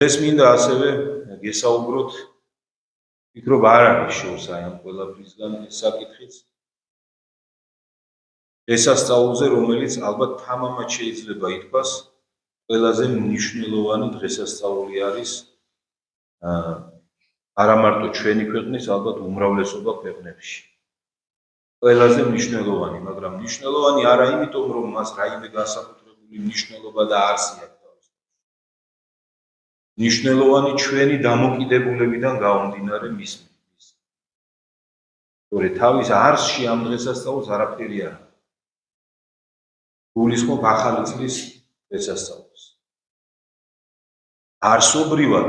ეს მინდა ასევე გესაუბროთ, ვფიქრობ არ არის შორს აი ამ ყველაფრისგან ეს საკითხიც. დღესასწაულზე, რომელიც ალბათ თამამად შეიძლება ითქვას, ყველაზე მნიშვნელოვანი დღესასწაული არის არა მარტო ჩვენი ქვეყნის, ალბათ უმრავლესობა ქვეყნებში. ყველაზე მნიშვნელოვანი, მაგრამ მნიშვნელოვანი არა იმიტომ, რომ მას რაიმე განსაკუთრებული მნიშვნელობა და არსი აქვს. მნიშვნელოვანი ჩვენი დამოკიდებულებიდან გამომდინარე მის. თორე თავის არსში ამ დღესასწაულს არაფერი არ აქვს. გულისხმობ ახალი წლის დღესასწაულს. არსობრივად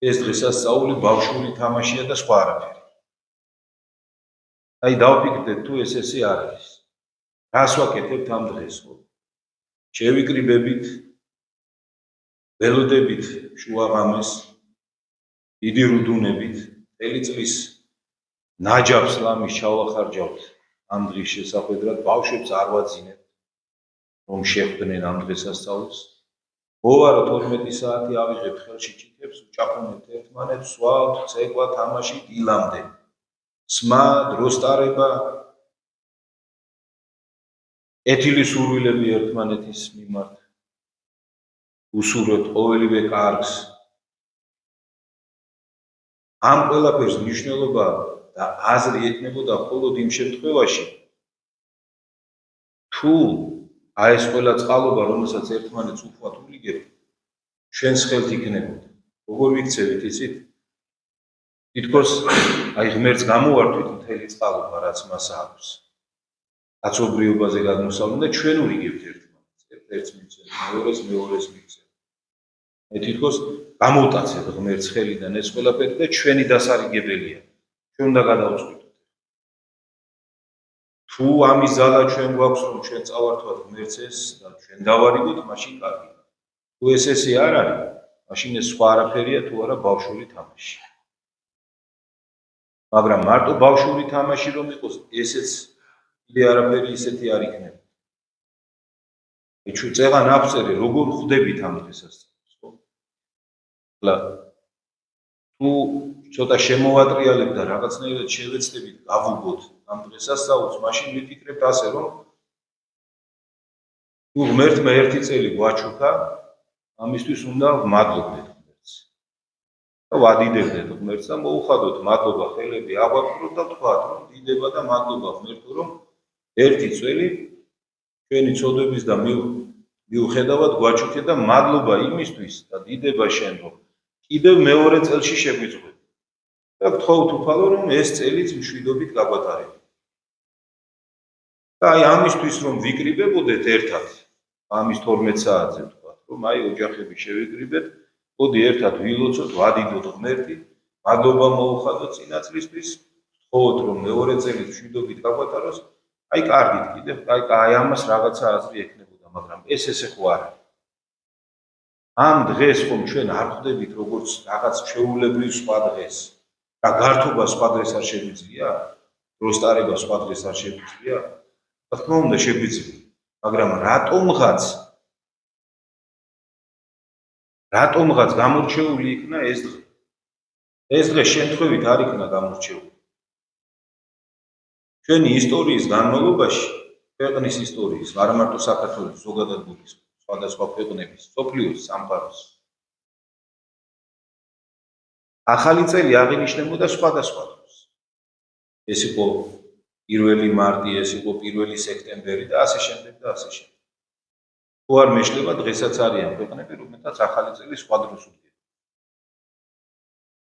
ეს დღესასწაული ბავშვური თამაშია და სხვა არაფერი. აი დავფიქრდეთ თუ ესე არ არის. რას ვაკეთებთ ამ დღეს? შევიკრიბებით, ველოდებით შუაღამეს, დიდი რუდუნებით, წელი წლის ნაჯაფს ლამის ჩავახარჯავთ ამ დღის შესახვედრად, ბავშვებს არ ვაძინებთ, რომ შეხვდნენ ამ დღესასწაულს. მოვარო 12 საათი ავიღებთ ხელში ჭიქებს, უჭაფუნებთ ერთმანეთს, სვავთ, ცეკვა, თამაში დილამდე. სმა, დროს ტარება, ეთილი სურვილები ერთმანეთის მიმართ. უსურვებთ ყოველივე კარგს. ამ ყველაფერს მნიშვნელობა და აზრი ექნებოდა მხოლოდ იმ შემთხვევაში, თუ აი ეს ყველა წყალობა, რომელსაც ერთმანეთს უხვად ვლიგებთ, ჩვენს ხელთ იქნებოდა. როგორ ვიქცევით იცით? თითქოს აი ღმერთს გამოვართვით მთელი წყალობა, რაც მას აქვს. კაცობრიობაზე გადმოსავლენ და ჩვენ ვრიგებთ ერთმანეთს. ერთ-ერთს მიცემთ, მეორეს მიცემთ. თითქოს გამოვტაცეთ ღმერთს ხელიდან ეს ყველაფერი და ჩვენი დასარიგებელია. ჩვენ უნდა გადავწყვიტოთ. თუ ამის ძალა ჩვენ გვაქვს, რომ ჩვენ წავართვათ ღმერთს ეს და ჩვენ დავარიგოთ, მაშინ კარგია. თუ ესე არ არის, მაშინ ეს სხვა არაფერია თუ არა ბავშვური თამაში. მაგრამ მარტო ბავშვური თამაში რომ იყოს, ესეც კიდე არაფერი ისეთი არ იქნება. ჩვენ წეღან ავწერე, როგორ ხვდებით ამ დღესასწაულს, ხო? თუ ცოტა შემოვატრიალებთ და რაღაცნაირად შევეცდებით გავუგოთ ამ დღესასწაულს, მაშინ ვიფიქრებთ ასე, რომ თუ ღმერთმა ერთი წელი გვაჩუქა, ამისთვის უნდა ვმადლობდეთ ღმერთს. და ვადიდებდეთ ღმერთს და მოუხადოთ მადლობა ხელები აღვაფროთ და თქვათ, რომ დიდება და მადლობა ღმერთო, რომ ერთი წელი ჩვენი ცოდვების და მიუხედავად გვაჩუქე და მადლობა იმისთვის და დიდება შენ, რომ კიდევ მეორე წელში შეგვიძღვები. და გთხოვთ უფალო, რომ ეს წელიც მშვიდობით გაგვატარებინა. და აი ამისთვის რომ ვიკრიბებოდეთ ერთად, ამის 12 საათზე ვთქვათ, რომ აი ოჯახები შევიკრიბეთ, მოდი ერთად ვილოცოთ, ვადიდოთ ღმერთი, მადლობა მოუხადოთ წინა წლისთვის, გთხოვოთ რომ მეორე წელიც მშვიდობით გაგვატაროს, აი კარგით კიდევ, აი ამას რაღაცა აზრი ექნებოდა, მაგრამ ესე ხო არა. ამ დღეს ხომ ჩვენ არ ხვდებით როგორც რაღაც ჩვეულებრივ სხვა დღეს. და გართობა სხვა დღეს არ შეგვიძლია? დროს ტარება სხვა დღეს არ შეგვიძლია? რა თქმა უნდა შეგვიძლია, მაგრამ რატომღაც გამორჩეული იქნა ეს დღე. ეს დღე შემთხვევით არ იქნა გამორჩეული. ჩვენი ისტორიის განმავლობაში, ქვეყნის ისტორიის, არა მარტო საქართველოს, ზოგადად გულისხმობ სხვადასხვა ქვეყნების, მსოფლიოს სამყაროს. ახალი წელი აღინიშნებოდა სხვადასხვა დროს. ეს იყო 1 მარტი, ეს იყო 1 სექტემბერი და ასე შემდეგ და ასე შემდეგ. თუ არ მეშლება დღესაც არიან ქვეყნები, რომელთაც ახალი წელი სხვა დროს უდგება.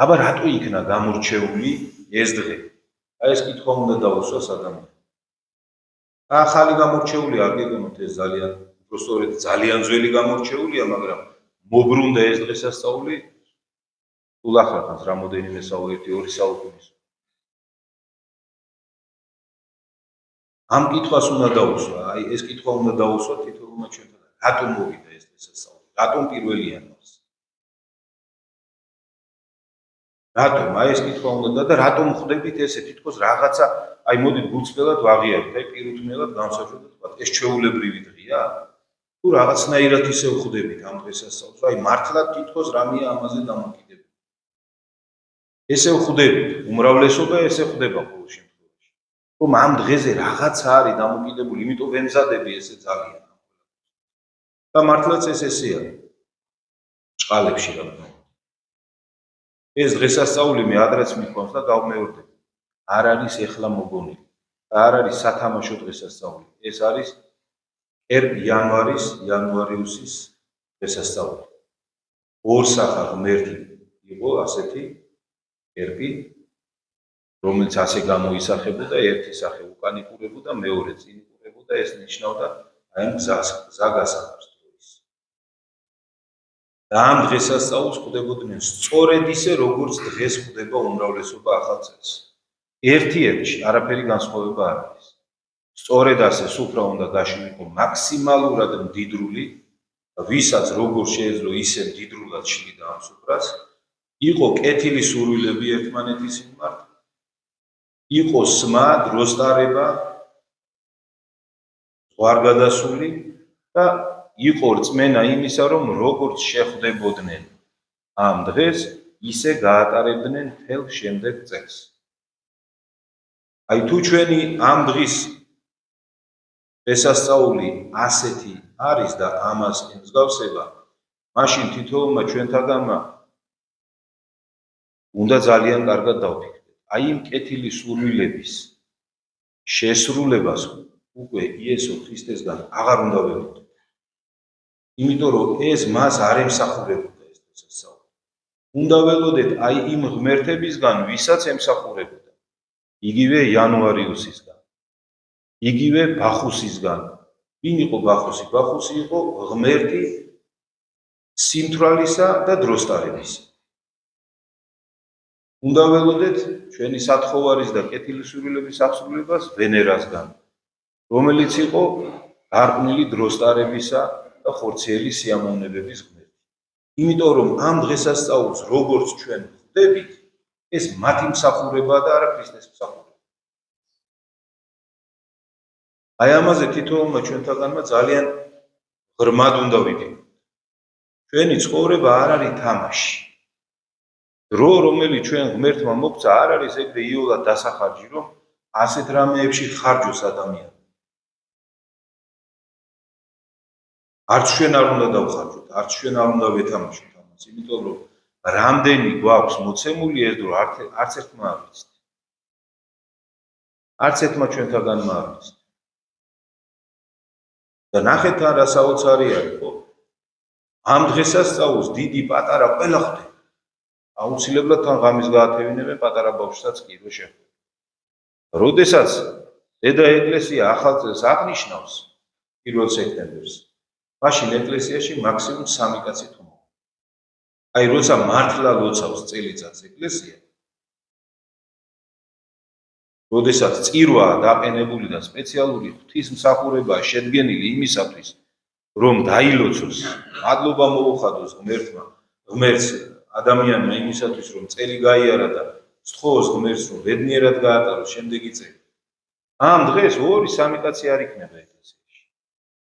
აბა რატო იქნა გამორჩეული ეს დღე? აი ეს კითხვა უნდა დაუსვას ადამიანს. ახალი გამორჩეული არ გეგონოთ ეს ძალიან ძველი გამორჩეულია, მაგრამ მობრუნდა ეს დღესასწაული სულ ახალგაზრდას რამოდენიმე 1-2 საუკუნის. ამ კითხვას უნდა დაუსვა, აი ეს კითხვა უნდა დაუსვა თითოეულმა ჩვენთან. რატომ მოვიდა ეს დღესასწაული? რატომ 1 იანვარს? რატომ? აი ეს კითხვა უნდა და რატომ ხვდებით ესე თითქოს რაღაცა, აი მოდით გულწრფელად ვაღიაროთ, აი პირუთმელად განსაჯოთ და თქვათ, ეს ჩვეულებრივი დღეა? თუ თუ რაღაცნაირად ისე ვხვდებით ამ დღესასწაულს, აი მართლაც თითქოს რამეა ამაზე დამოკიდებული. ესე ვხვდებით, უმრავლესობა ესე ხვდება ყოველ შემთხვევაში. რომ ამ დღეზე რაღაცა არის დამოკიდებული, იმიტომ ვემზადები ესე ძალიან. და მართლაც ესეა. ჭყალებში რა თქმა უნდა. ეს დღესასწაული მე ადრეც მიყვანს და გავმეორდები. არ არის ეხლა მოგონილი. არ არის სათამაშო დღესასწაული. ეს არის იანვარიუსის დღესასწაული. ორსახა ღმერთი იყო ასეთი ერკი, რომელიც ასე გამოისახებოდა, ერთი სახე უკან იყურებოდა, მეორე წინ იყურებოდა, ეს ნიშნავდა აი ამ გზაგასახარს. და ამ დღესასწაულს ხვდებოდნენ სწორედ ისე, როგორც დღეს ხვდება უმრავლესობა ახალ წელს. ერთ-ერთში არაფერი განსხვავება არ არის. სწორედ ასე სუფრა უნდა გაშლილიყო მაქსიმალურად მდიდრული, ვისაც როგორ შეეძლო ისე მდიდრულად შლიდა ამ სუფრას, იყო კეთილი სურვილები ერთმანეთის მიმართ, იყო სმა, დროსტარება, ზღვარგადასული და იყო რწმენა იმისა, რომ როგორც შეხვდებოდნენ ამ დღეს, ისე გაატარებდნენ მთელ შემდეგ წელს. აი თუ ჩვენი ამ დღის დღესასწაული ასეთი არის და ამას ემსგავსება, მაშინ თითოეულმა ჩვენთაგანმა უნდა ძალიან კარგად დავფიქრდეთ. აი იმ კეთილი სურვილების შესრულებას უკვე იესო ქრისტესგან აღარ უნდა ველოდოთ. იმიტომ რომ ეს მას არ ემსახურებოდა ეს დღესასწაული. უნდა ველოდეთ აი იმ ღმერთებისგან, ვისაც ემსახურებოდა. იგივე იანვარიუსისგან, იგივე ბახუსისგან. ვინ იყო ბახუსი? ბახუსი იყო ღმერთი სიმთვრალისა და დროსტარებისა. უნდა ველოდეთ ჩვენი სათხოვარის და კეთილი სურვილების აღსრულებას ვენერასგან, რომელიც იყო გარყვნილი დროსტარებისა და ხორციელი სიამოვნებების ღმერთი. იმიტომ რომ ამ დღესასწაულს როგორც ჩვენ ხვდებით, ეს მათი მსახურებაა და არა ქრისტეს მსახურება. აი ამაზე თითოეულმა ჩვენთაგანმა ძალიან ღრმად უნდა ვიფიქროთ. ჩვენი ცხოვრება არ არის თამაში. დრო, რომელიც ჩვენ ღმერთმა მოგცა, არ არის ეგრე იოლად დასახარჯი, რომ ასეთ რამეებში ხარჯოს ადამიანი. არც ჩვენ არ უნდა დავხარჯოთ, არც ჩვენ არ უნდა ვეთამაშოთ ამას, იმიტომ რომ რამდენი გვაქვს მოცემული ეს დრო არც ერთმა არ ვიცით. არც ერთმა ჩვენთაგანმა არ ვიცით. და ნახეთ რა საოცარი არის, ხო? ამ დღესასწაულს დიდი პატარა ყველა ხვდება. აუცილებლად თან ღამის გაათევინებენ პატარა ბავშვსაც კი რო შეხვდება. როდესაც დედა ეკლესია ახალ წელს აღნიშნავს 1 სექტემბერს, მაშინ ეკლესიაში მაქსიმუმ 3 კაცი თუ მოვა. აი როცა მართლა ლოცავს წელიწადს ეკლესია, როდესაც წირვაა დაყენებული და სპეციალური ღვთისმსახურებაა შედგენილი იმისათვის, რომ დაილოცოს, მადლობა მოუხადოს ღმერთს ადამიანმა იმისათვის, რომ წელი გაიარა და სთხოვოს ღმერთს, რომ ბედნიერად გაატაროს შემდეგი წელი. ამ დღეს 2-3 კაცი არ იქნება ეკლესიაში.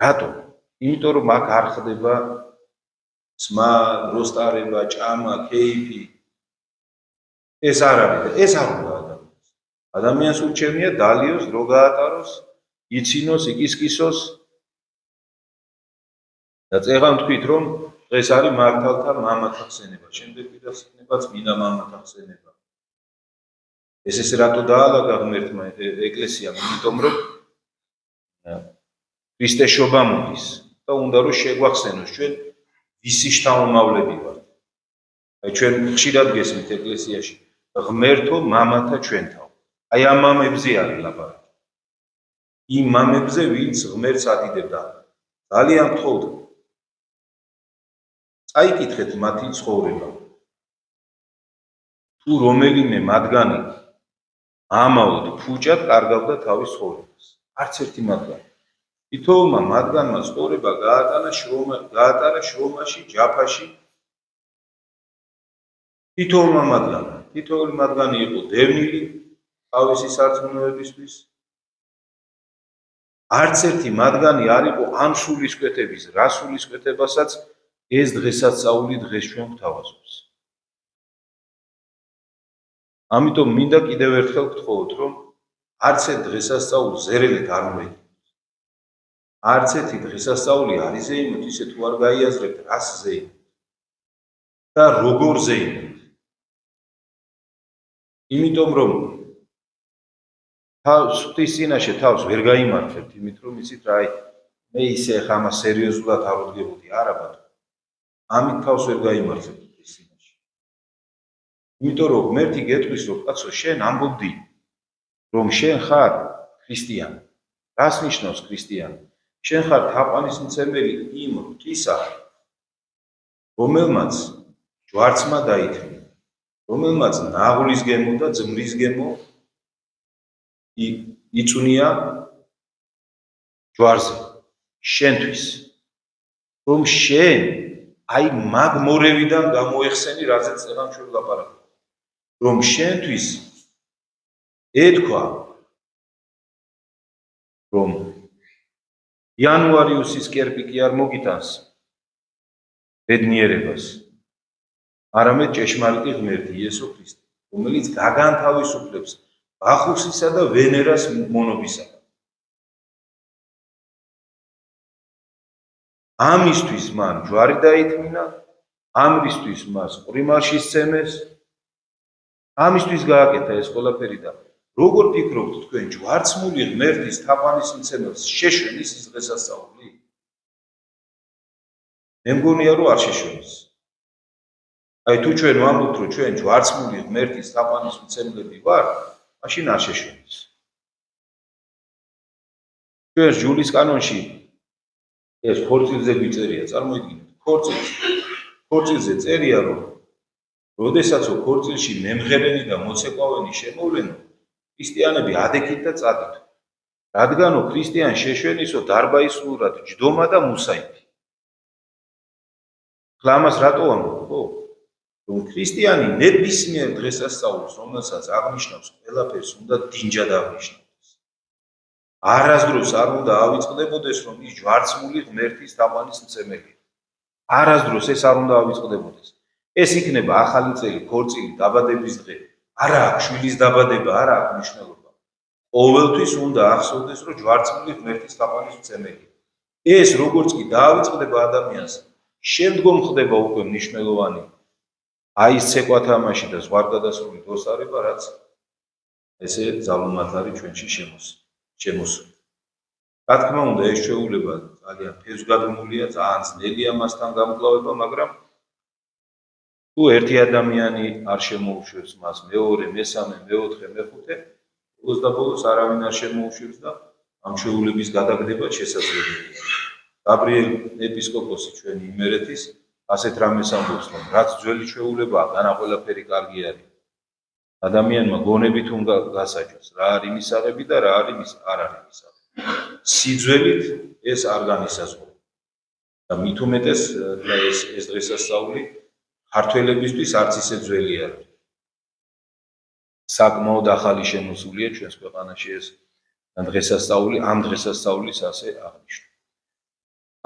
რატომ? იმიტომ რომ აქ არ ხდება სმა, დროსტარება, ჭამა, კეიფი. ეს არ არის და ეს არ უნდა ადამიანს. ადამიანს ურჩევნია დალიოს, რო გაატაროს, იცინოს, იკისკისოს. და წეღან თქვით, რომ დღეს არის მართალთა მამათა ხსენება, შემდეგ კიდევ იქნება წმინდა მამათა ხსენება. ეს რატო დაალაგა ღმერთმა ეკლესიამ? იმიტომ რომ ქრისტეს შობა მოდის და უნდა რომ შეგვახსენოს ჩვენ ვისი შთამომავლები ვართ. აი ჩვენ ხშირად გესმით ეკლესიაში ღმერთო მამათა ჩვენთავ. აი ამ მამებზე არის ლაპარაკი. იმ მამებზე, ვინც ღმერთს ადიდებდა. ძალიან გთხოვთ. წაიკითხეთ მათი ცხოვრება. თუ რომელიმე მათგანი ამაოდ ფუჭად კარგავდა თავის ცხოვრებას. არც ერთი მათგანი. თითოეულმა მათგანმა ცხოვრება გაატარა შრომაში, ჯაფაში. თითოეული მათგანი იყო დევნილი თავისი სარწმუნოებისთვის. არც ერთი მათგანი არ იყო ამ სულისკვეთების, რა სულისკვეთებასაც ეს დღესასწაული დღეს ჩვენ გვთავაზობს. ამიტომ მინდა კიდევ ერთხელ გთხოვოთ, რომ არც ერთ დღესასწაულს ზერელით არ მოიგებთ. არც ერთი დღესასწაული არ იზეიმოთ ისე თუ არ გაიაზრებთ, რას ზეიმოთ და როგორ ზეიმოთ. იმიტომ რომ ღვთის წინაშე თავს ვერ გაიმართებთ, იმით რომ იცით რა, მე ისე ხა ამას სერიოზულად არ ვდგებოდი, არა ბატონო. ამით თავს ვერ გაიმართებთ ღვთის წინაშე. იმიტომ რომ ღმერთი გეტყვის, რომ კაცო, შენ ამბობდი, რომ შენ ხარ ქრისტიანი. რას ნიშნავს ქრისტიანი? შენ ხარ თაყვანისმცემელი იმ ღვთისა, რომელმაც ჯვარცმა დაითმია, რომელმაც ნაღლის გემო და ძმრის გემო იწვნია ჯვარზე შენთვის, რომ შენ აი მაგ მორევიდან გამოეხსენი, რაზეც წეგან ჩვენ ვლაპარაკობთ, რომ შენთვის ეთქვა, რომ იანუარიუსის კერპი კი არ მოგიტანს ბედნიერებას, არამედ ჭეშმარიტი ღმერთი იესო ქრისტე, რომელიც გაგანთავისუფლებს ბახუსისა და ვენერას მონობისაგან. ამისთვის მან ჯვარი დაითმინა, ამისთვის მას ყრიმალში სცემეს, ამისთვის გააკეთა ეს ყველაფერი და როგორ ფიქრობთ თქვენ, ჯვარცმული ღმერთის თაყვანისმცემელს შეშვენის ის დღესასწაული? მე მგონია, რომ არ შეშვენის. აი თუ ჩვენ ვამბობთ, რომ ჩვენ ჯვარცმული ღმერთის თაყვანისმცემლები ვართ, მაშინ არ შეშვენის. ჩვენ ჯულის კანონში ეს ქორწილზე გვიწერია, წარმოიდგინეთ, ქორწილზე წერია, რომ როდესაც ქორწილში მემღერენი და მოცეკვავენი შემოვლენო, ქრისტიანები ადექით და წადით. რადგანო ქრისტიან შეშვენისო დარბაისურად ჯდომა და მუსაიფი. ხლა ამას რატო ვამბობ, ხო? რომ ქრისტიანი ნებისმიერ დღესასწაულს, რომელსაც აღნიშნავს, ყველაფერს უნდა დინჯად აღნიშნავდეს. არასდროს არ უნდა ავიწყდებოდეს, რომ ის ჯვარცმული ღმერთის თაყვანისმცემელია. არასდროს ეს არ უნდა ავიწყდებოდეს. ეს იქნება ახალი წელი, ქორწილი, დაბადების დღე. არა აქვს შვილის დაბადება, არა აქვს მნიშვნელობა. ყოველთვის უნდა ახსოვდეს, რომ ჯვარცმული ღმერთის თაყვანისმცემელია. ეს როგორც კი დაავიწყდება ადამიანს, შემდგომ ხდება უკვე მნიშვნელოვანი აი ეს ცეკვათამაში და ზღვარგადასრული დოსარება, რაც ესე ძალუმად არის ჩვენში შემოსული. რა თქმა უნდა, ეს ჩვეულება ძალიან ფესვგადგმულია, ძალიან ძნელია მასთან გამკლავება, მაგრამ თუ ერთი ადამიანი არ შემოუშვებს მას, მეორე, მესამე, მეოთხე, მეხუთე, ბოლოს და ბოლოს არავინ არ შემოუშვებს და ამ ჩვეულების გადაგდება შესაძლებელია. გაბრიელ ეპისკოპოსი ჩვენი იმერეთის ასეთ რამეს ამბობს, რომ რაც ძველი ჩვეულებაა, განა ყველაფერი კარგი არის. ადამიანმა გონებით უნდა გასაჯოს, რა არის მისაღები და რა არის არ არის მისაღები. სიძველით ეს არ განისაზღვრება. და მით უმეტეს ეს დღესასწაული ქართველებისთვის არც ისე ძველი არ არის. საკმაოდ ახალი შემოსულია ჩვენს ქვეყანაში ეს დღესასწაული, ამ დღესასწაულის ასე აღნიშნა.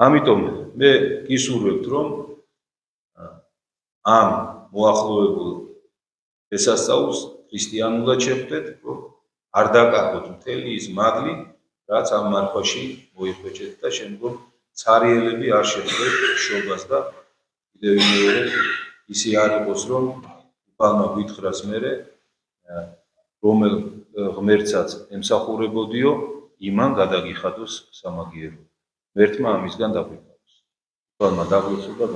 ამიტომ მე გისურვებთ, რომ ამ მოახლოებულ დღესასწაულს ქრისტიანულად შეხვდეთ, რომ არ დაკარგოთ მთელი ის მადლი, რაც ამ მარხვაში მოიხვეჭეთ და შემდგომ ცარიელები არ შეხვდეთ შობას და კიდევ მეორე ისე არ იყოს, რომ უფალმა გვითხრას მერე, რომელ ღმერთსაც ემსახურებოდიო, იმან გადაგიხადოს სამაგიერო. ღმერთმა ამისგან დაგვიგოს. უფალმა დაგლოცო და